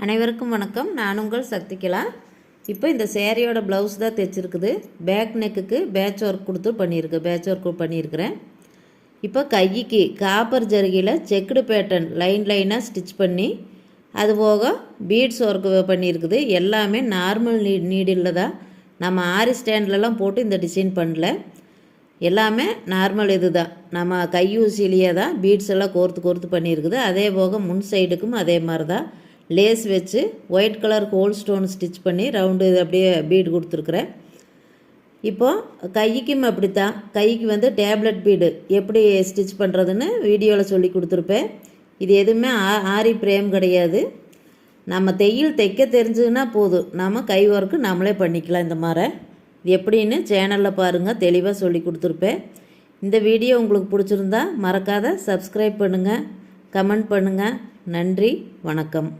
அனைவருக்கும் வணக்கம். நான் உங்கள் சக்திகலா. இப்போ இந்த சேரீயோட ப்ளவுஸ் தான் தைச்சிருக்குது. பேக் நெக்குக்கு பேட்ச் ஒர்க் கொடுத்து பண்ணியிருக்கிறேன். இப்போ கைக்கு காப்பர் ஜரிகையில் செக்குடு பேட்டர்ன் லைனாக ஸ்டிச் பண்ணி அது போக பீட்ஸ் ஒர்க் பண்ணியிருக்குது. எல்லாமே நார்மல் நீடில் தான். நம்ம ஆரி ஸ்டாண்ட்லலாம் போட்டு இந்த டிசைன் பண்ணல. எல்லாமே நார்மல் இது தான். நம்ம கையூசிலேயே தான் பீட்ஸ் எல்லாம் கோர்த்து பண்ணியிருக்குது. அதே போக முன் சைடுக்கும் அதே மாதிரி தான் லேஸ் வச்சு white colour whole stone stitch பண்ணி ரவுண்டு இது அப்படியே பீடு கொடுத்துருக்குறேன். இப்போது கைக்கும் அப்படித்தான். கைக்கு டேப்லெட் பீடு எப்படி ஸ்டிச் பண்ணுறதுன்னு வீடியோவில் சொல்லி கொடுத்துருப்பேன். இது எதுவுமே ஆரி பிரேம் கிடையாது. நம்ம தைக்க தெரிஞ்சதுன்னா போதும், நம்ம கை ஒர்க்கு நம்மளே பண்ணிக்கலாம். இந்த மாதிரி இது எப்படின்னு சேனலில் பாருங்கள், தெளிவாக சொல்லி கொடுத்துருப்பேன். இந்த வீடியோ உங்களுக்கு பிடிச்சிருந்தா மறக்காத சப்ஸ்கிரைப் பண்ணுங்கள், கமெண்ட் பண்ணுங்கள். நன்றி, வணக்கம்.